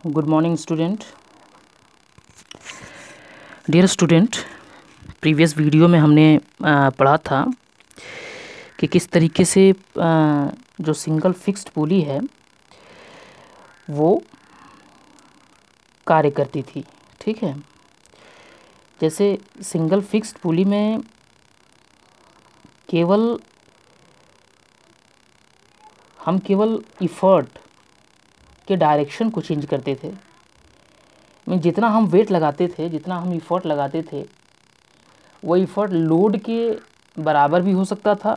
Good morning student. Dear student, previous video में हमने पढ़ा था कि किस तरीके से जो सिंगल फिक्स्ड पुली है वो कार्य करती थी। ठीक है, जैसे सिंगल फिक्स्ड पुली में हम केवल इफ़र्ट के डायरेक्शन को चेंज करते थे। जितना हम वेट लगाते थे, जितना हम इफ़र्ट लगाते थे, वो इफ़र्ट लोड के बराबर भी हो सकता था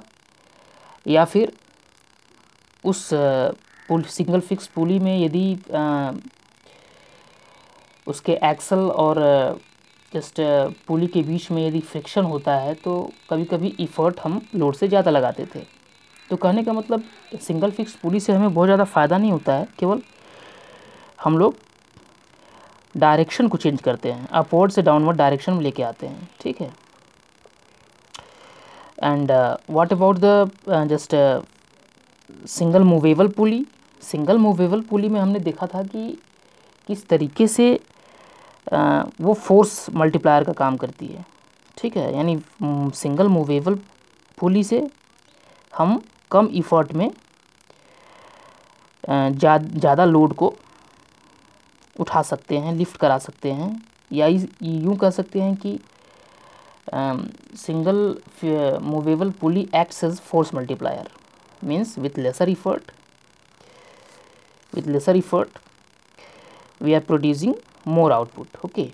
या फिर उस सिंगल फिक्स पुली में यदि उसके एक्सल और जस्ट पुली के बीच में यदि फ्रिक्शन होता है तो कभी कभी इफ़र्ट हम लोड से ज़्यादा लगाते थे। तो कहने का मतलब सिंगल फिक्स पुली से हमें बहुत ज़्यादा फ़ायदा नहीं होता है, केवल हम लोग डायरेक्शन को चेंज करते हैं, अपवर्ड से डाउनवर्ड डायरेक्शन में लेके आते हैं। ठीक है, and what about the just single movable pulley. Single movable पुली में हमने देखा था कि किस तरीके से वो फोर्स मल्टीप्लायर का काम करती है। ठीक है, यानी सिंगल मूवेबल पुली से हम कम इफ़र्ट में ज़्यादा लोड को उठा सकते हैं, लिफ्ट करा सकते हैं, या यूँ कह सकते हैं कि single movable pulley acts as force multiplier, means with lesser effort we are producing more output। Okay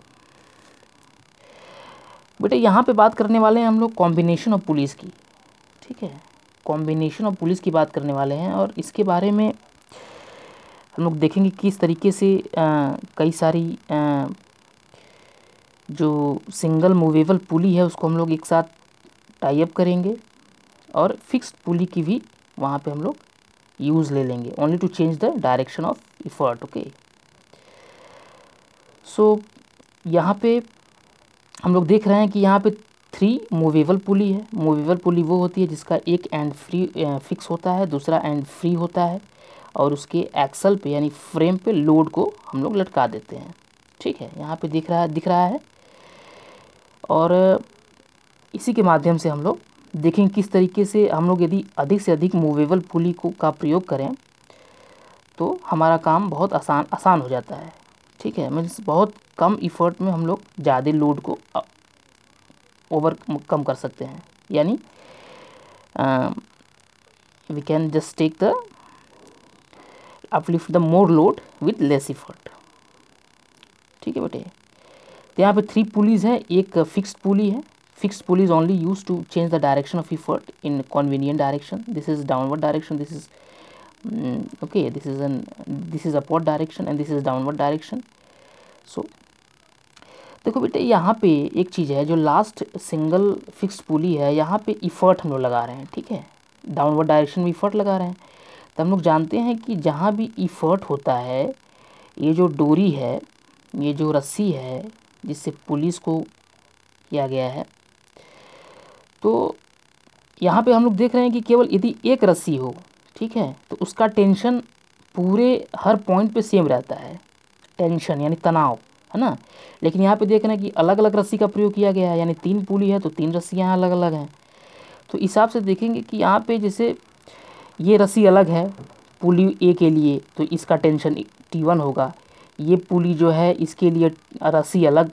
बेटा, यहाँ पे बात करने वाले हैं हम लोग कॉम्बिनेशन ऑफ पुलिस की। ठीक है, कॉम्बिनेशन ऑफ पुलिस की बात करने वाले हैं और इसके बारे में हम लोग देखेंगे किस तरीके से कई सारी जो सिंगल मूवेबल पुली है उसको हम लोग एक साथ टाई अप करेंगे और फिक्स्ड पुली की भी वहाँ पे हम लोग यूज़ ले लेंगे, only to change the direction of effort. Okay, so यहाँ पे हम लोग देख रहे हैं कि यहाँ पे 3 मूवेबल पुली है। मूवेबल पुली वो होती है जिसका एक एंड फ्री फिक्स होता है, दूसरा एंड फ्री होता है और उसके एक्सल पे यानी फ्रेम पे लोड को हम लोग लटका देते हैं। ठीक है, यहाँ पे दिख रहा है और इसी के माध्यम से हम लोग देखेंगे किस तरीके से हम लोग यदि अधिक से अधिक मूवेबल पुली का प्रयोग करें तो हमारा काम बहुत आसान हो जाता है। ठीक है, मीन्स बहुत कम इफ़र्ट में हम लोग ज़्यादा लोड को कम कर सकते हैं, यानी we can just take the uplift the more load with less effort. ठीक है बेटे, तो यहाँ पे 3 पुलीज़ हैं। एक फिक्स्ड पुली है। Fixed pulley is only use to change the direction of effort in convenient direction. This is downward direction, this is okay, this is upward direction and this is downward direction। so देखो बेटे, यहाँ पे एक चीज़ है, जो last single fixed pulley है यहाँ पे इफ़र्ट हम लोग लगा रहे हैं। ठीक है, डाउनवर्ड डायरेक्शन में इफ़र्ट लगा रहे हैं। तो हम लोग जानते हैं कि जहाँ भी इफ़र्ट होता है, ये जो डोरी है, ये जो रस्सी है जिससे पुलिस को किया गया है, तो यहाँ पे हम लोग देख रहे हैं कि केवल यदि एक रस्सी हो, ठीक है, तो उसका टेंशन पूरे हर पॉइंट पे सेम रहता है, टेंशन यानी तनाव, है ना। लेकिन यहाँ पे देख रहे हैं कि अलग अलग रस्सी का प्रयोग किया गया है, यानी 3 पुली है तो 3 रस्सियाँ अलग अलग हैं। तो इस हिसाब से देखेंगे कि यहाँ पे जैसे ये रस्सी अलग है पुली ए के लिए तो इसका टेंशन T1 होगा। ये पुली जो है इसके लिए रस्सी अलग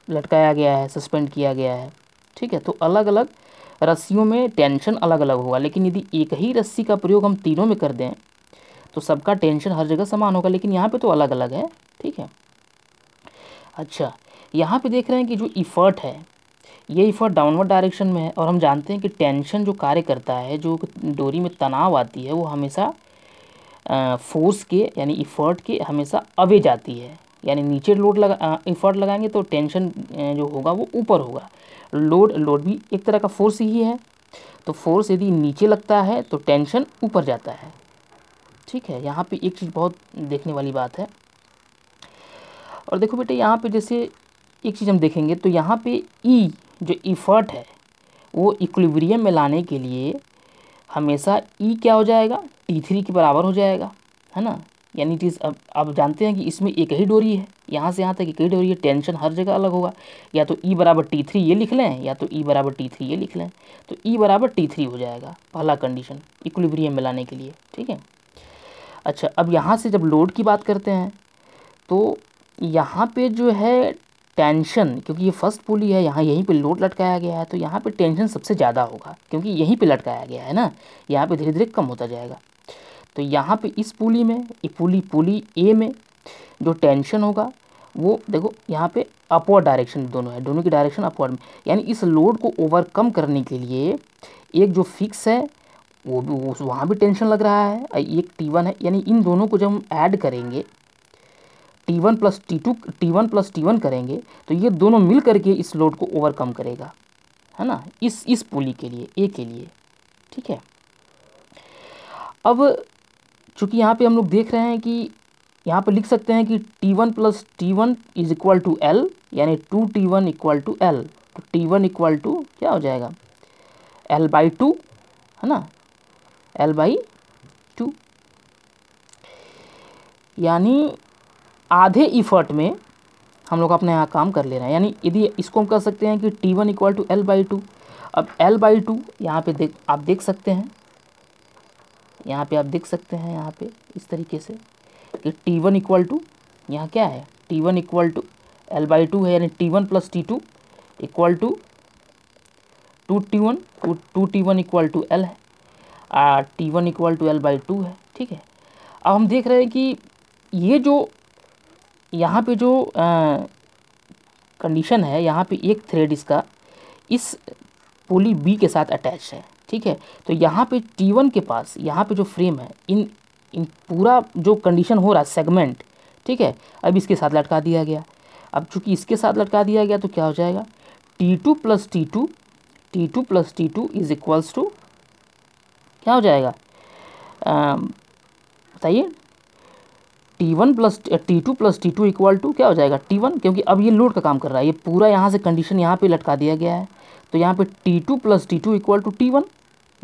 लटकाया गया है, सस्पेंड किया गया है। ठीक है, तो अलग अलग रस्सियों में टेंशन अलग अलग होगा। लेकिन यदि एक ही रस्सी का प्रयोग हम तीनों में कर दें तो सबका टेंशन हर जगह समान होगा, लेकिन यहाँ पे तो अलग अलग है। ठीक है, अच्छा, यहाँ पे देख रहे हैं कि जो इफ़र्ट है ये इफ़र्ट डाउनवर्ड डायरेक्शन में है और हम जानते हैं कि टेंशन जो कार्य करता है, जो डोरी में तनाव आती है, वो हमेशा फोर्स के यानी इफ़र्ट के हमेशा अवे जाती है। यानी नीचे इफ़र्ट लगाएंगे तो टेंशन जो होगा वो ऊपर होगा। लोड भी एक तरह का फोर्स ही है, तो फोर्स यदि नीचे लगता है तो टेंशन ऊपर जाता है। ठीक है, यहाँ पे एक चीज़ बहुत देखने वाली बात है। और देखो बेटे, यहाँ पे जैसे एक चीज़ हम देखेंगे तो यहाँ पे ई जो इफ़र्ट है वो इक्विलिब्रियम में लाने के लिए हमेशा ई क्या हो जाएगा, T3 के बराबर हो जाएगा, है ना। यानी इट इज़, अब आप जानते हैं कि इसमें एक ही डोरी है, यहाँ से यहाँ तक एक ही डोरी है, टेंशन हर जगह अलग होगा। या तो E बराबर T3 ये लिख लें, या तो E बराबर T3 ये लिख लें। तो E बराबर T3 हो जाएगा पहला कंडीशन इक्विलिब्रियम में लाने के लिए, ठीक है। अच्छा, अब यहाँ से जब लोड की बात करते हैं तो यहाँ पे जो है टेंशन, क्योंकि ये फर्स्ट पुली है, यहाँ यहीं पे लोड लटकाया गया है, तो यहाँ पे टेंशन सबसे ज़्यादा होगा क्योंकि यहीं पे लटकाया गया है ना, यहाँ पे धीरे धीरे कम होता जाएगा। तो यहाँ पे इस पुली में, पुली ए में जो टेंशन होगा वो देखो यहाँ पे अपवर्ड डायरेक्शन दोनों है, दोनों की डायरेक्शन अपवर्ड में, यानी इस लोड को ओवरकम करने के लिए एक जो फिक्स है वो भी, वहाँ भी टेंशन लग रहा है, एक T1 है, यानी इन दोनों को जब हम ऐड करेंगे T1 प्लस T1 करेंगे तो ये दोनों मिल करके इस लोड को ओवरकम करेगा, है ना, इस पुली के लिए, ए के लिए, ठीक है। अब चूँकि यहाँ पे हम लोग देख रहे हैं कि यहाँ पे लिख सकते हैं कि T1 plus T1 is equal to L, यानी 2T1 इक्वल टू L। तो T1 इक्वल टू क्या हो जाएगा, L/2, है ना, L/2, यानी आधे इफर्ट में हम लोग अपने यहाँ काम कर ले रहे हैं। यानी यदि इसको हम कर सकते हैं कि T1 इक्वल टू L/2। अब L/2 यहाँ पे आप देख सकते हैं, यहाँ पे आप देख सकते हैं, यहाँ पे इस तरीके से कि T1 इक्वल टू, यहाँ क्या है, T1 इक्वल टू L/2 है, यानी T1 plus T2 equal to 2T1 equal to L है, T1 इक्वल टू L/2 है, ठीक है। अब हम देख रहे हैं कि ये जो यहाँ पे जो कंडीशन है, यहाँ पे एक थ्रेड इसका इस पुली बी के साथ अटैच है, ठीक है। तो यहाँ पे T1 के पास, यहाँ पे जो फ्रेम है, इन पूरा जो कंडीशन हो रहा है सेगमेंट, ठीक है, अब इसके साथ लटका दिया गया। अब चूंकि इसके साथ लटका दिया गया तो क्या हो जाएगा, T2 plus T2 is equals to क्या हो जाएगा, बताइए, T2 plus T2 equal to क्या हो जाएगा, T1, क्योंकि अब ये लोड का काम कर रहा है, ये पूरा यहाँ से कंडीशन यहाँ पे लटका दिया गया है। तो यहाँ पे T2 plus T2 equal to T1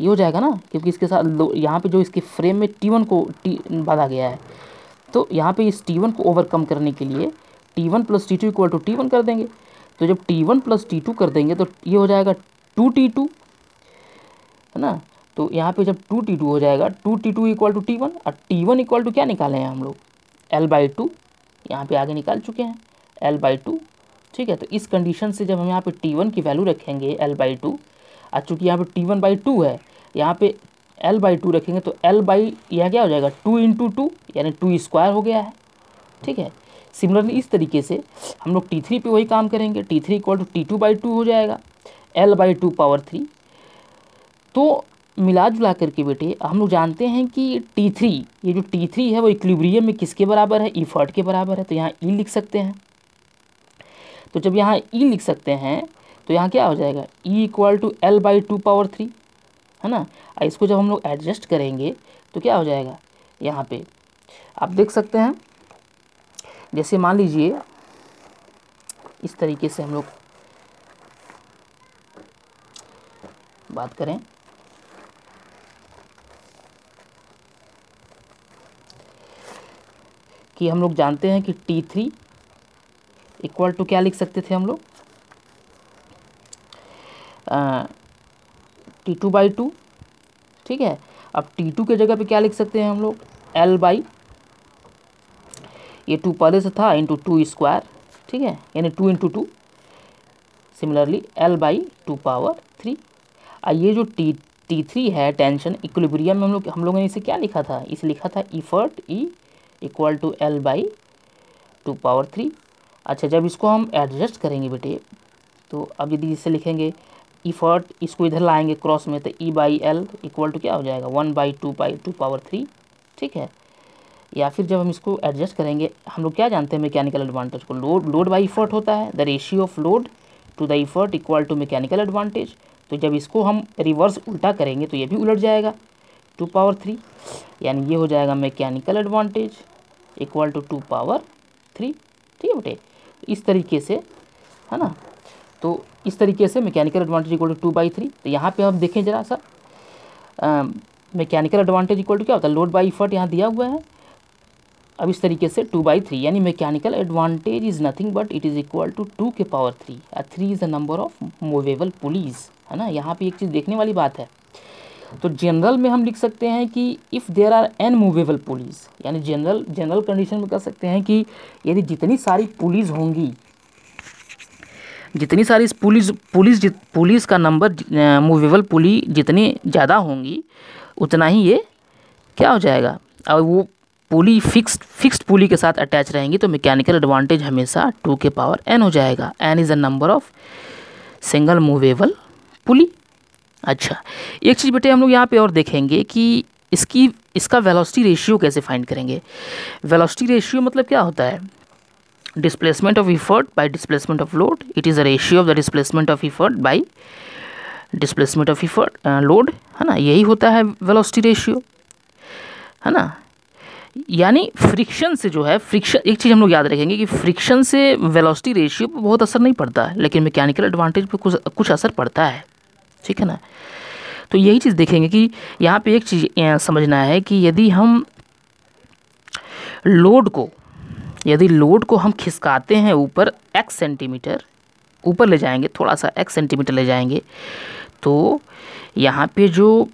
ये हो जाएगा ना, क्योंकि इसके साथ यहाँ पे जो इसके फ्रेम में T1 को बांधा गया है। तो यहाँ पे इस T1 को ओवरकम करने के लिए T1 plus T2 equal to T1 कर देंगे। तो जब T1 प्लस T2 कर देंगे तो ये हो जाएगा 2T2, है ना। तो यहाँ पे जब 2T2 हो जाएगा, 2T2 इक्वल टू T1, और T1 इक्वल टू क्या निकाले हैं हम लोग, L/2, यहाँ पे आगे निकाल चुके हैं L/2, ठीक है। तो इस कंडीशन से जब हम यहाँ पे T1 की वैल्यू रखेंगे L/2, और चूँकि यहाँ पे T1/2 है, यहाँ पे L/2 रखेंगे तो यह क्या हो जाएगा, 2 × 2 यानी 2 स्क्वायर हो गया है, ठीक है। सिमिलरली इस तरीके से हम लोग T3 पे वही काम करेंगे, T3 इक्वल टू T2/2 हो जाएगा, L/2 पावर 3। तो मिला जुला करके बेटे हम लोग जानते हैं कि T3, ये जो T3 है वो इक्विलिब्रियम में किसके बराबर है, इफर्ट के बराबर है। तो यहाँ E लिख सकते हैं। तो जब यहाँ E लिख सकते हैं तो यहाँ क्या हो जाएगा, E equal to L/2 power 3, है ना। इसको जब हम लोग एडजस्ट करेंगे तो क्या हो जाएगा, यहाँ पे आप देख सकते हैं, जैसे मान लीजिए इस तरीके से हम लोग बात करें कि हम लोग जानते हैं कि T3 इक्वल टू क्या लिख सकते थे हम लोग, T2/2, ठीक है। अब T2 के जगह पे क्या लिख सकते हैं हम लोग, L/, ये 2 पहले से था, इंटू 2 स्क्वायर, ठीक है, यानी 2 × 2, सिमिलरली L/2 पावर 3। ये जो T3 है टेंशन इक्विलिब्रियम में हम लोगों ने इसे क्या लिखा था, इसे लिखा था effort E equal to L/2 power 3। अच्छा, जब इसको हम एडजस्ट करेंगे बेटे, तो अब यदि इसे लिखेंगे इफर्ट, इसको इधर लाएंगे क्रॉस में, तो E/L इक्वल टू क्या हो जाएगा, 1/2 पावर 3, ठीक है। या फिर जब हम इसको एडजस्ट करेंगे, हम लोग क्या जानते हैं मैकेनिकल एडवांटेज को, लोड बाई इफर्ट होता है, the ratio of load to the effort equal to mechanical advantage. तो जब इसको हम रिवर्स उल्टा करेंगे तो ये भी उलट जाएगा 2 पावर 3, यानी ये हो जाएगा mechanical advantage equal to 2 power 3, ठीक है बेटे। इस तरीके से, है ना, तो इस तरीके से मैकेनिकल एडवांटेज इक्वल टू 2/3। तो यहाँ पे हम देखें जरा सा, मैकेनिकल एडवांटेज इक्वल टू क्या होता है, लोड बाई इफर्ट यहाँ दिया हुआ है, अब इस तरीके से 2/3 यानी mechanical advantage is nothing but it is equal to 2 के पावर 3 और 3 is the number of movable pulleys, है ना। यहाँ पे एक चीज़ देखने वाली बात है, तो जनरल में हम लिख सकते हैं कि if there are n movable pulleys, यानी जनरल कंडीशन में कह सकते हैं कि यदि जितनी सारी पुलिस होंगी, जितनी सारी पुलिस का नंबर मूवेबल पुली जितनी ज़्यादा होंगी उतना ही ये क्या हो जाएगा, और वो पुली फिक्स्ड पुली के साथ अटैच रहेंगी, तो मैकेनिकल एडवांटेज हमेशा 2 के पावर n हो जाएगा। n is the number of single movable पुली। अच्छा, एक चीज़ बेटे हम लोग यहाँ पे और देखेंगे कि इसका वेलोसिटी रेशियो कैसे फाइंड करेंगे। वेलोसिटी रेशियो मतलब क्या होता है, displacement of effort bye displacement of load, it is a ratio of the displacement of effort bye displacement of effort load, है ना, यही होता है वेलोसिटी रेशियो, है ना। यानी फ्रिक्शन से जो है, फ्रिक्शन, एक चीज़ हम लोग याद रखेंगे कि फ्रिक्शन से वेलोसिटी रेशियो पर बहुत असर नहीं पड़ता है, लेकिन मैकेनिकल एडवांटेज पे कुछ असर पड़ता है, ठीक है ना। तो यही चीज़ देखेंगे कि यहाँ पे एक चीज़ समझना है कि यदि लोड को हम खिसकाते हैं ऊपर x सेंटीमीटर ऊपर ले जाएंगे, थोड़ा सा x सेंटीमीटर ले जाएंगे, तो यहाँ पे जो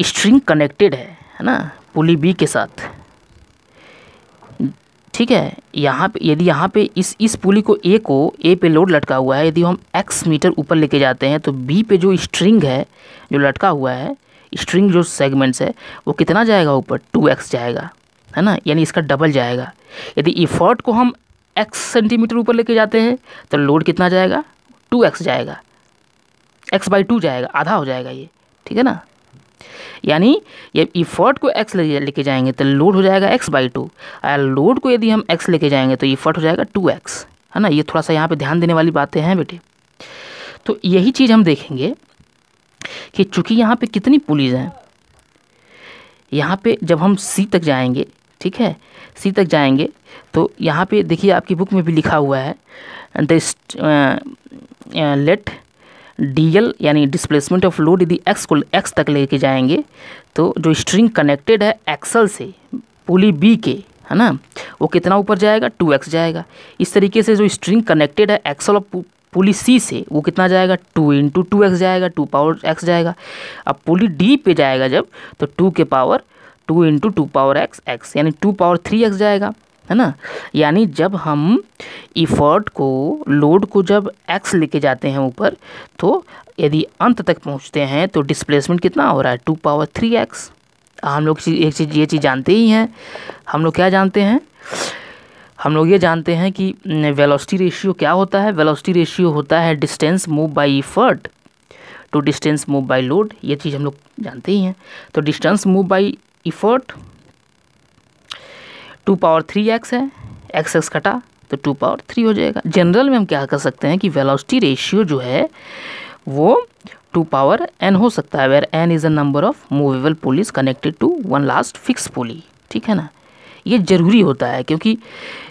स्ट्रिंग कनेक्टेड है ना पुली बी के साथ, ठीक है, यहाँ पे यदि यहाँ पे इस पुली को ए पे लोड लटका हुआ है, यदि हम x मीटर ऊपर लेके जाते हैं तो बी पे जो स्ट्रिंग है जो लटका हुआ है, स्ट्रिंग जो सेगमेंट्स है वो कितना जाएगा ऊपर, 2x जाएगा, है ना, यानी इसका डबल जाएगा। यदि इफर्ट को हम x सेंटीमीटर ऊपर लेके जाते हैं तो लोड कितना जाएगा, 2x जाएगा, x/2 जाएगा, आधा हो जाएगा ये, ठीक है ना। यानी ये इफर्ट को x लेके जाएंगे तो लोड हो जाएगा x/2, और लोड को यदि हम x लेके जाएंगे तो इफर्ट हो जाएगा 2x, है ना। ये थोड़ा सा यहाँ पे ध्यान देने वाली बातें हैं बेटे। तो यही चीज़ हम देखेंगे कि चूँकि यहाँ पे कितनी पुलिस हैं, यहाँ पे जब हम C तक जाएंगे, ठीक है, C तक जाएंगे तो यहाँ पे देखिए आपकी बुक में भी लिखा हुआ है लेट DL यानी डिस्प्लेसमेंट ऑफ लोड, यदि x को x तक लेके जाएंगे तो जो स्ट्रिंग कनेक्टेड है एक्सल से पुली B के, है ना, वो कितना ऊपर जाएगा, 2x जाएगा। इस तरीके से जो स्ट्रिंग कनेक्टेड है एक्सल ऑफ पुली C से वो कितना जाएगा, 2 × 2x जाएगा, 2 पावर x जाएगा। अब पुली D पे जाएगा जब तो 2 के पावर 2 × 2 पावर x यानी 2 पावर 3x जाएगा, है ना। यानी जब हम इफर्ट को लोड को जब x लेके जाते हैं ऊपर, तो यदि अंत तक पहुंचते हैं तो डिस्प्लेसमेंट कितना हो रहा है, 2 पावर 3x। हम लोग एक चीज़ ये चीज़ जानते ही हैं, हम लोग क्या जानते हैं, हम लोग ये जानते हैं कि वेलोसिटी रेशियो क्या होता है। वेलोसिटी रेशियो होता है distance move by effort to distance move by load, ये चीज़ हम लोग जानते ही हैं। तो distance move by effort 2 power 3x है, x कटा तो 2 पावर 3 हो जाएगा। जनरल में हम क्या कर सकते हैं कि वेलोसिटी रेशियो जो है वो 2 पावर n हो सकता है, where n is a number of movable pulleys connected to one last fix pulley, ठीक है ना। ये ज़रूरी होता है क्योंकि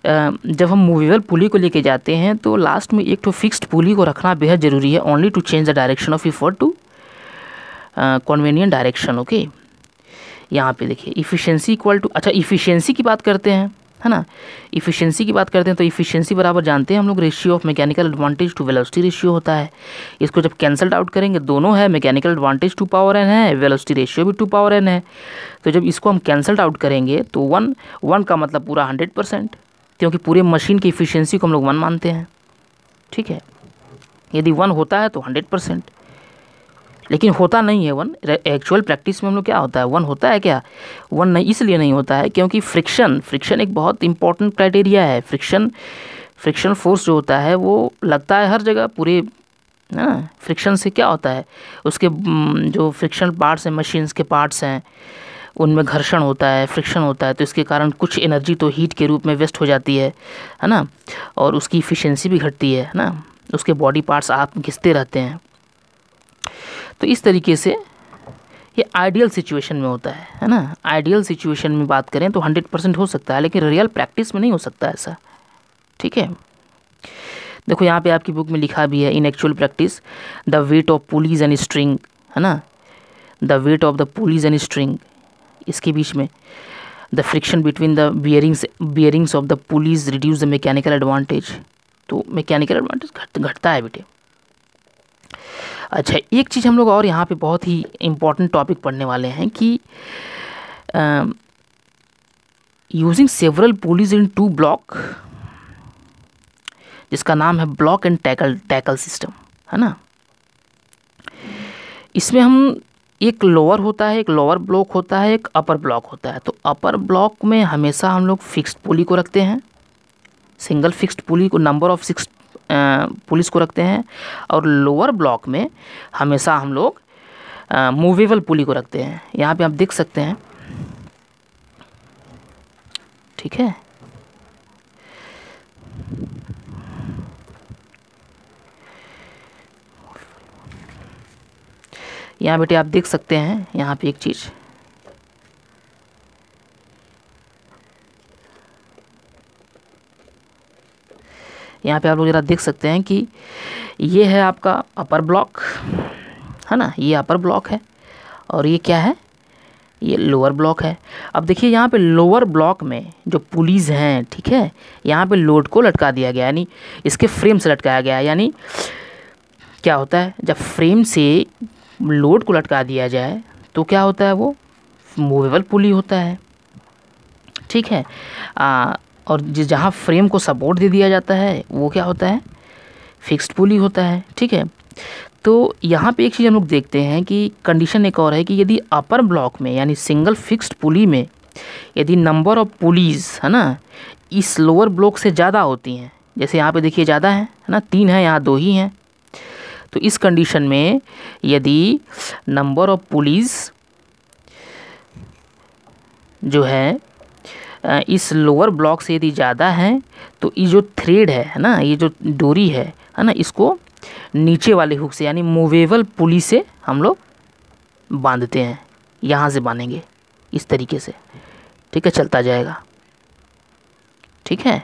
जब हम मूवेबल पुली को लेके जाते हैं तो लास्ट में एक तो फिक्स्ड पुली को रखना बेहद ज़रूरी है, only to change the direction of effort to convenient direction. Okay, यहाँ पे देखिए इफ़िशियंसी इक्वल टू, अच्छा इफ़िशियंसी की बात करते हैं, है ना, इफ़िशियंसी की बात करते हैं तो इफ़िशियंसी बराबर जानते हैं हम लोग ratio of mechanical advantage to velocity ratio होता है। इसको जब कैंसल्ड आउट करेंगे, दोनों है, मैकेनिकल एडवांटेज 2 पावर n है, वेलोसिटी रेशियो भी 2 पावर n है, तो जब इसको हम कैंसल्ड आउट करेंगे तो 1 का मतलब पूरा 100%, क्योंकि पूरे मशीन की इफ़िशियंसी को हम लोग 1 मानते हैं, ठीक है। यदि 1 होता है तो 100%, लेकिन होता नहीं है 1। एक्चुअल प्रैक्टिस में हम लोग क्या होता है, 1 होता है क्या, 1 नहीं, इसलिए नहीं होता है क्योंकि फ्रिक्शन एक बहुत इंपॉर्टेंट क्राइटेरिया है। फ्रिक्शन फोर्स जो होता है वो लगता है हर जगह, पूरे, है ना। फ्रिक्शन से क्या होता है, उसके जो फ्रिक्शन पार्ट्स हैं, मशीन्स के पार्ट्स हैं, उनमें घर्षण होता है, फ्रिक्शन होता है, तो इसके कारण कुछ एनर्जी तो हीट के रूप में वेस्ट हो जाती है ना, और उसकी इफ़िशियंसी भी घटती है ना, उसके बॉडी पार्ट्स आप घिसते रहते हैं। तो इस तरीके से ये आइडियल सिचुएशन में होता है ना। आइडियल सिचुएशन में बात करें तो 100% हो सकता है, लेकिन रियल प्रैक्टिस में नहीं हो सकता ऐसा, ठीक है। देखो यहाँ पे आपकी बुक में लिखा भी है, इन actual practice the weight of pulleys and string, है ना, the weight of the pulleys and string इसके बीच में। The friction between the bearings of the pulleys reduce the mechanical advantage, तो मैकेनिकल एडवांटेज घटता है बेटे। अच्छा, एक चीज़ हम लोग और यहाँ पे बहुत ही इम्पॉर्टेंट टॉपिक पढ़ने वाले हैं कि यूजिंग सेवरल पुलीज इन 2 ब्लॉक, जिसका नाम है ब्लॉक एंड टैकल सिस्टम, है ना। इसमें हम एक लोअर होता है, एक लोअर ब्लॉक होता है, एक अपर ब्लॉक होता है। तो अपर ब्लॉक में हमेशा हम लोग फिक्स्ड पुली को रखते हैं, सिंगल फिक्स्ड पुली को, नंबर ऑफ 6 पुलिस को रखते हैं। और लोअर ब्लॉक में हमेशा हम लोग मूवेबल पुली को रखते हैं। यहाँ पे आप देख सकते हैं, ठीक है। यहाँ बेटे आप देख सकते हैं, यहाँ पे एक चीज़, यहाँ पे आप लोग ज़रा देख सकते हैं कि ये है आपका अपर ब्लॉक, है ना, ये अपर ब्लॉक है, और ये क्या है, ये लोअर ब्लॉक है। अब देखिए यहाँ पे लोअर ब्लॉक में जो पुलिस हैं, ठीक है, यहाँ पे लोड को लटका दिया गया, यानी इसके फ्रेम से लटकाया गया है। यानी क्या होता है, जब फ्रेम से लोड को लटका दिया जाए तो क्या होता है, वो मूवेबल पुली होता है, ठीक है। और जहाँ फ्रेम को सपोर्ट दे दिया जाता है वो क्या होता है, फिक्स्ड पुली होता है, ठीक है। तो यहाँ पे एक चीज़ हम लोग देखते हैं कि कंडीशन एक और है कि यदि अपर ब्लॉक में यानी सिंगल फिक्स्ड पुली में यदि नंबर ऑफ पुलीज, है ना, इस लोअर ब्लॉक से ज़्यादा होती हैं, जैसे यहाँ पे देखिए ज़्यादा है ना, 3 है, यहाँ 2 ही हैं। तो इस कंडीशन में यदि नंबर ऑफ पुलिस जो है इस लोअर ब्लॉक से यदि ज़्यादा है, तो ये जो थ्रेड है ना, ये जो डोरी है ना, इसको नीचे वाले हुक से यानी मूवेबल पुली से हम लोग बांधते हैं। यहाँ से बांधेंगे इस तरीके से, ठीक है, चलता जाएगा, ठीक है,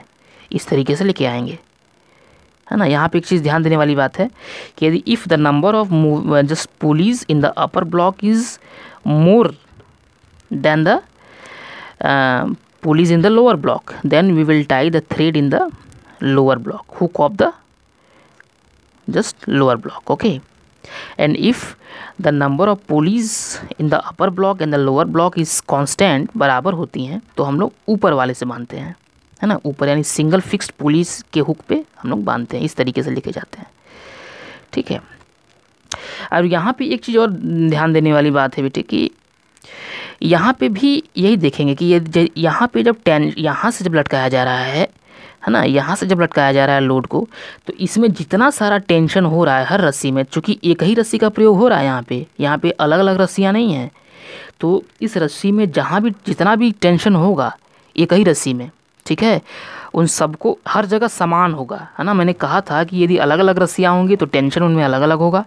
इस तरीके से लेके आएंगे, है ना। यहाँ पे एक चीज़ ध्यान देने वाली बात है कि यदि if the number of just pulleys in the upper block is more than the pulleys in the lower block, then we will tie the thread in the lower block hook of the just lower block, okay. And if the number of pulleys in the upper block and the lower block is constant, बराबर होती हैं, तो हम लोग ऊपर वाले से बांधते हैं, है ना, ऊपर यानी सिंगल फिक्स्ड पुलिस के हुक पे हम लोग बांधते हैं, इस तरीके से लेके जाते हैं, ठीक है। और यहाँ पे एक चीज़ और ध्यान देने वाली बात है बेटे कि यहाँ पे भी यही देखेंगे कि ये यहाँ पे जब यहाँ से जब लटकाया जा रहा है ना, यहाँ से जब लटकाया जा रहा है लोड को, तो इसमें जितना सारा टेंशन हो रहा है हर रस्सी में, चूँकि एक ही रस्सी का प्रयोग हो रहा है, यहाँ पे अलग अलग रस्सियाँ नहीं हैं, तो इस रस्सी में जहाँ भी जितना भी टेंशन होगा एक ही रस्सी में, ठीक है, उन सबको हर जगह समान होगा, है ना। मैंने कहा था कि यदि अलग अलग रस्सियाँ होंगी तो टेंशन उनमें अलग अलग होगा,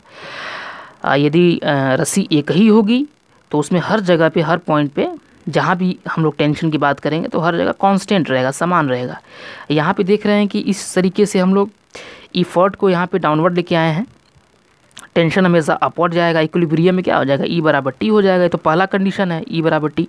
यदि रस्सी एक ही होगी तो उसमें हर जगह पे, हर पॉइंट पे जहाँ भी हम लोग टेंशन की बात करेंगे तो हर जगह कांस्टेंट रहेगा, समान रहेगा। यहाँ पे देख रहे हैं कि इस तरीके से हम लोग इफर्ट को यहाँ पे डाउनवर्ड लेके आए हैं, टेंशन हमेशा अपवर्ड जाएगा, इक्विलिब्रियम में क्या हो जाएगा, ई बराबर टी हो जाएगा। तो पहला कंडीशन है ई बराबर टी।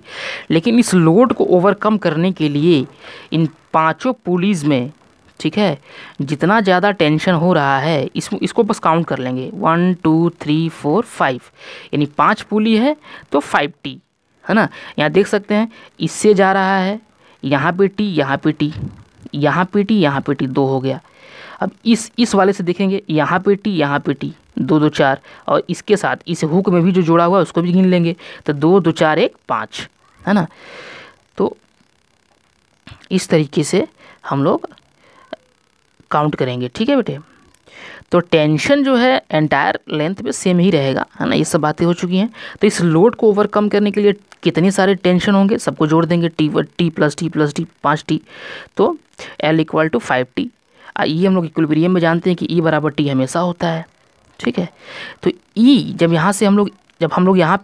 लेकिन इस लोड को ओवरकम करने के लिए इन 5 पुलीज में, ठीक है, जितना ज़्यादा टेंशन हो रहा है इसको बस काउंट कर लेंगे, 1 2 3 4 5, यानी 5 पुली है तो 5T, है ना। यहाँ देख सकते हैं इससे जा रहा है, यहाँ पे टी, यहाँ पे टी, यहाँ पे टी, यहाँ पे टी, 2 हो गया। अब इस वाले से देखेंगे, यहाँ पे टी, यहाँ पे टी, 2 2 4, और इसके साथ इस हुक में भी जो जोड़ा हुआ है उसको भी गिन लेंगे, तो 2 2 4 1 5, है ना। तो इस तरीके से हम लोग काउंट करेंगे, ठीक है बेटे। तो टेंशन जो है एंटायर लेंथ पे सेम ही रहेगा, है ना। ये सब बातें हो चुकी हैं। तो इस लोड को ओवरकम करने के लिए कितने सारे टेंशन होंगे, सबको जोड़ देंगे, टी प्लस टी 5T, तो L इक्वल टू 5T। ये हम लोग इक्विलिब्रियम में जानते हैं कि E बराबर T हमेशा होता है, ठीक है। तो E जब यहाँ से हम लोग यहाँ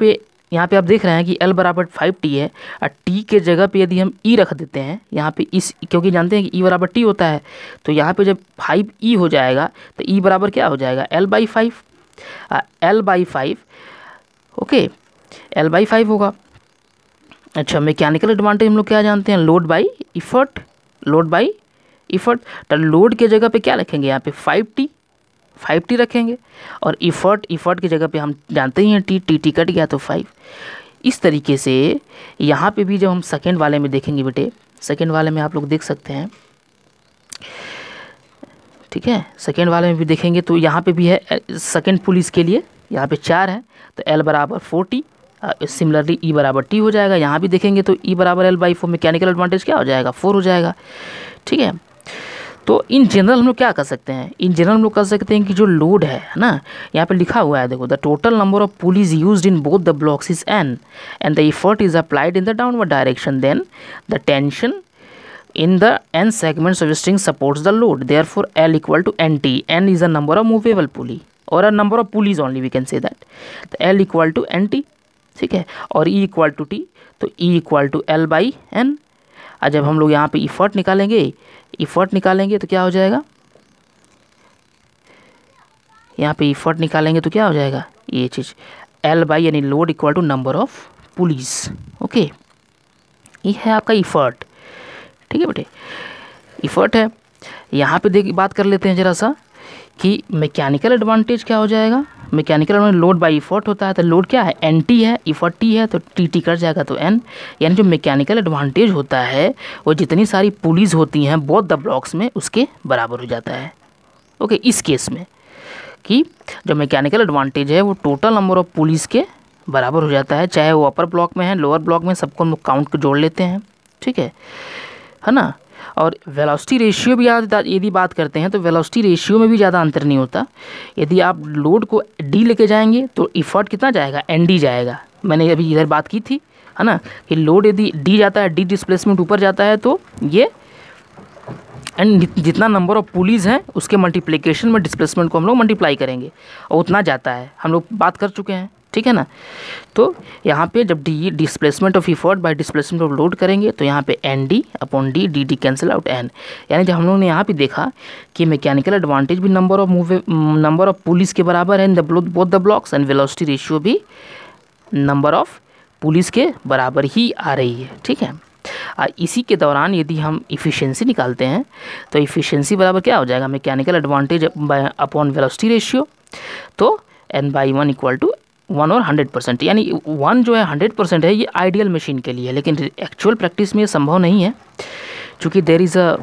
पे आप देख रहे हैं कि L बराबर 5T है, और T के जगह पे यदि हम E रख देते हैं यहाँ पे, क्योंकि जानते हैं कि E बराबर T होता है, तो यहाँ पे जब 5E हो जाएगा तो E बराबर क्या हो जाएगा, L/5, L/5, ओके, L/5 होगा। अच्छा, मैकेनिकल एडवांटेज हम लोग क्या जानते हैं, load by effort, load by effort. तो लोड के जगह पे क्या रखेंगे, यहाँ पे 5T रखेंगे, और इफर्ट की जगह पे हम जानते ही हैं टी कट गया तो 5। इस तरीके से यहाँ पे भी जब हम सेकेंड वाले में देखेंगे बेटे, सेकेंड वाले में आप लोग देख सकते हैं, ठीक है, सेकेंड वाले में भी देखेंगे तो यहाँ पे भी है सेकेंड पुलिस के लिए, यहाँ पे 4 है तो L बराबर 4T, सिमिलरली E बराबर T हो जाएगा। यहाँ भी देखेंगे तो E बराबर L/4, मैकेनिकल एडवांटेज क्या हो जाएगा, 4 हो जाएगा, ठीक है। तो इन जनरल हम लोग क्या कर सकते हैं, इन जनरल हम लोग कर सकते हैं कि जो लोड है ना, यहाँ पे लिखा हुआ है देखो, the total number of pulleys used in both the blocks is n and the effort is applied in the downward direction, then the tension in the n segments of string supports the load, therefore L equal to NT, n is the number of movable pulley or a number of pulleys only, we can say that, तो L equal to NT, ठीक है, और E equal to T, तो E equal to L by N। और जब हम लोग यहाँ पे इफर्ट निकालेंगे तो क्या हो जाएगा, यहाँ पे इफर्ट निकालेंगे तो क्या हो जाएगा, ये चीज़ L by यानी load equal to number of pulleys, okay, ये है आपका इफर्ट, ठीक है बेटे, इफर्ट है। यहाँ पे देख बात कर लेते हैं जरा सा कि मैकेनिकल एडवांटेज क्या हो जाएगा, mechanical advantage load by effort होता है, तो लोड क्या है, NT है, इफर्ट T है, तो TT कट जाएगा तो N, यानी जो मैकेनिकल एडवांटेज होता है वो जितनी सारी पुलिस होती हैं बोथ द ब्लॉक्स में उसके बराबर हो जाता है, ओके। इस केस में कि जो मैकेनिकल एडवांटेज है वो टोटल नंबर ऑफ पुलिस के बराबर हो जाता है, चाहे वो अपर ब्लॉक में है लोअर ब्लॉक में, सबको हम लोग काउंट को जोड़ लेते हैं, ठीक है ना। और वेलोसिटी रेशियो भी यदि बात करते हैं तो वेलोसिटी रेशियो में भी ज़्यादा अंतर नहीं होता। यदि आप लोड को D लेके जाएंगे तो इफर्ट कितना जाएगा, ND जाएगा, मैंने अभी इधर बात की थी, है ना, कि लोड यदि D जाता है, D डिस्प्लेसमेंट ऊपर जाता है तो ये एंड जितना नंबर ऑफ पुलीज हैं उसके मल्टीप्लिकेशन में डिस्प्लेसमेंट को हम लोग मल्टीप्लाई करेंगे और उतना जाता है, हम लोग बात कर चुके हैं, ठीक है ना। तो यहाँ पे जब D displacement of effort bye displacement of load करेंगे तो यहाँ पे ND upon D cancel out N, यानी जब हम लोगों ने यहाँ पे देखा कि मैकेनिकल एडवांटेज भी नंबर ऑफ पुलिस के बराबर है in the both the blocks, and velocity ratio भी नंबर ऑफ पुलिस के बराबर ही आ रही है, ठीक है। इसी के दौरान यदि हम इफ़िशेंसी निकालते हैं तो इफ़िशेंसी बराबर क्या हो जाएगा, mechanical advantage upon velocity ratio, तो N/1 इक्वल टू 1 और 100%, यानी 1 जो है 100% है, ये आइडियल मशीन के लिए है, लेकिन एक्चुअल प्रैक्टिस में ये संभव नहीं है, क्योंकि there is a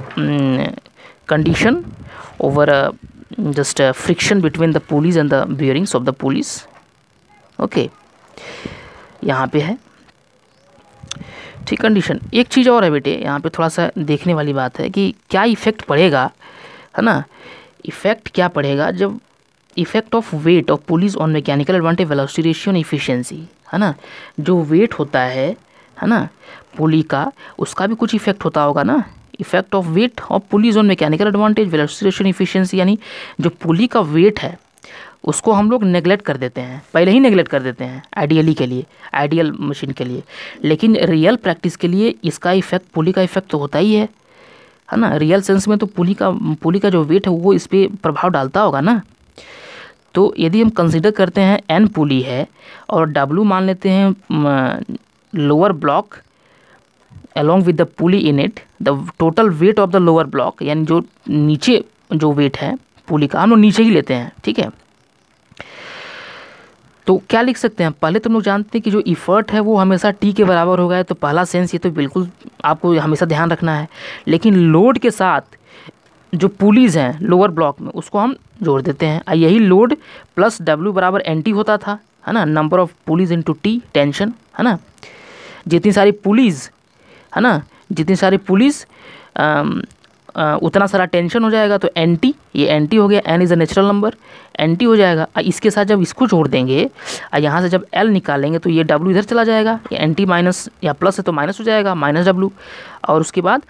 condition over just friction between the pulleys and the bearings of the pulleys, okay, यहाँ पे है, ठीक कंडीशन। एक चीज़ और है बेटे, यहाँ पे थोड़ा सा देखने वाली बात है कि क्या इफ़ेक्ट पड़ेगा, है ना, इफ़ेक्ट क्या पड़ेगा जब effect of weight of police on mechanical advantage velocity ratio and efficiency, है ना, जो वेट होता है ना पुली का, उसका भी कुछ इफेक्ट होता होगा ना, effect of weight of police on mechanical advantage velocity ratio and efficiency, यानी जो पुली का वेट है उसको हम लोग नेगलेक्ट कर देते हैं, पहले ही नेगलेक्ट कर देते हैं आइडियली के लिए, आइडियल मशीन के लिए, लेकिन रियल प्रैक्टिस के लिए इसका इफेक्ट, पुली का इफेक्ट तो होता ही है ना, रियल सेंस में तो पुली का जो वेट है वो इस पर प्रभाव डालता होगा ना। तो यदि हम कंसिडर करते हैं N पुली है और W मान लेते हैं lower block along with the pulley in it, the total weight of the lower block, यानी जो नीचे जो वेट है पुली का हम लोग नीचे ही लेते हैं, ठीक है। तो क्या लिख सकते हैं, पहले तो हम लोग जानते हैं कि जो इफ़र्ट है वो हमेशा T के बराबर होगा, तो पहला सेंस ये तो बिल्कुल आपको हमेशा ध्यान रखना है, लेकिन लोड के साथ जो पुलीज़ हैं लोअर ब्लॉक में उसको हम जोड़ देते हैं, यही लोड प्लस W बराबर NT होता था, है ना, number of pulleys into T tension, है ना, जितनी सारी पुलीज़, है ना, जितनी सारी पुलिस उतना सारा टेंशन हो जाएगा, तो NT, ये NT हो गया, N is a natural number, NT हो जाएगा। इसके साथ जब इसको जोड़ देंगे यहाँ से जब L निकालेंगे तो ये W इधर चला जाएगा, ये NT माइनस या प्लस है तो माइनस हो जाएगा, माइनस W, और उसके बाद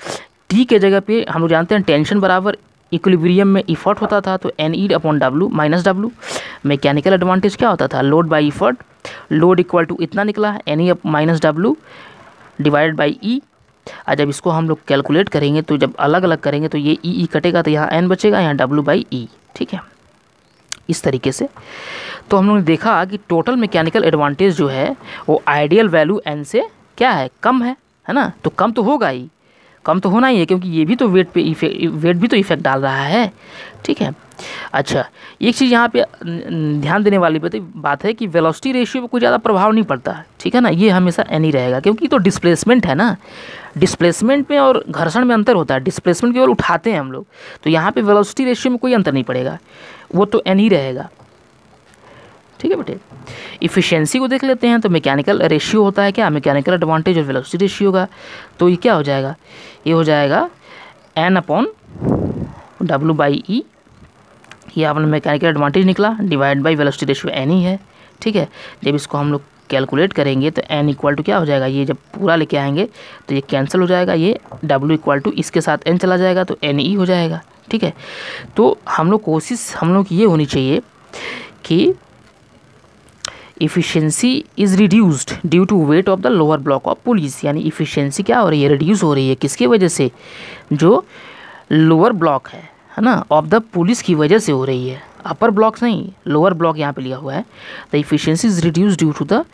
T के जगह पे हम लोग जानते हैं टेंशन बराबर इक्विलिब्रियम में इफर्ट होता था, तो NE upon W minus W। Mechanical advantage क्या होता था, load by effort, load equal to इतना निकला NE minus W divided by E। और जब इसको हम लोग कैलकुलेट करेंगे तो जब अलग अलग करेंगे तो ये E कटेगा, तो यहाँ N बचेगा, यहाँ W बाई E, ठीक है। इस तरीके से तो हम लोगों ने देखा कि टोटल मैकेनिकल एडवांटेज जो है वो आइडियल वैल्यू N से क्या है, कम है ना, तो कम तो होगा ही, कम तो होना ही है, क्योंकि ये भी तो वेट भी तो इफेक्ट डाल रहा है, ठीक है। अच्छा, एक चीज़ यहाँ पे ध्यान देने वाली बात है कि वेलोसिटी रेशियो पे कोई ज़्यादा प्रभाव नहीं पड़ता है, ठीक है ना, ये हमेशा एन ही रहेगा, क्योंकि तो डिस्प्लेसमेंट है ना, डिस्प्लेसमेंट में और घर्षण में अंतर होता है, डिस्प्लेसमेंट केवल उठाते हैं हम लोग, तो यहाँ पे वेलोसिटी रेशियो में कोई अंतर नहीं पड़ेगा, वो तो एन ही रहेगा, ठीक है बेटे। इफ़िशियंसी को देख लेते हैं, तो मैकेनिकल रेशियो होता है क्या, मैकेनिकल एडवांटेज और वेलोसिटी रेशियो का, तो ये क्या हो जाएगा, ये हो जाएगा N/W/E, ये आपने मैकेनिकल एडवांटेज निकला, divide by velocity ratio N ही है, ठीक है। जब इसको हम लोग कैलकुलेट करेंगे तो n इक्वल टू क्या हो जाएगा, ये जब पूरा लेके आएंगे तो ये कैंसिल हो जाएगा, ये W इक्वल टू इसके साथ n चला जाएगा तो NE हो जाएगा, ठीक है। तो हम लोग कोशिश हम लोग की ये होनी चाहिए कि efficiency is reduced due to weight of the lower block of pulleys, यानी इफ़िशियंसी क्या हो रही है, रिड्यूस हो रही है, किसकी वजह से, जो लोअर ब्लॉक है ना, ऑफ द पुलिस की वजह से हो रही है, अपर ब्लॉक्स नहीं, लोअर ब्लॉक यहाँ पे लिया हुआ है। The efficiency is reduce due to the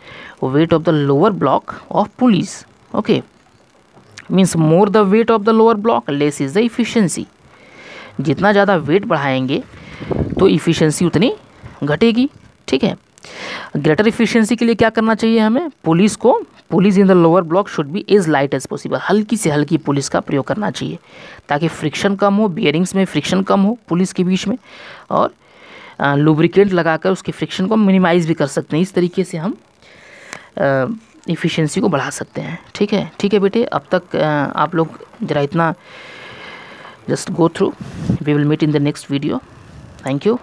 weight of the lower block of pulleys, okay, means more the weight of the lower block less is the efficiency, जितना ज़्यादा wait बढ़ाएंगे तो इफिशियंसी उतनी घटेगी, ठीक है। ग्रेटर इफिशियंसी के लिए क्या करना चाहिए हमें, pulleys in the lower block should be as light as possible, हल्की से हल्की पुलिस का प्रयोग करना चाहिए, ताकि फ्रिक्शन कम हो, बियरिंग्स में फ्रिक्शन कम हो पुलिस के बीच में, और लुब्रिकेंट लगाकर उसके फ्रिक्शन को मिनिमाइज़ भी कर सकते हैं, इस तरीके से हम इफ़िशियंसी को बढ़ा सकते हैं, ठीक है। ठीक है बेटे, अब तक आप लोग ज़रा इतना just go through, we will meet in the next video, thank you.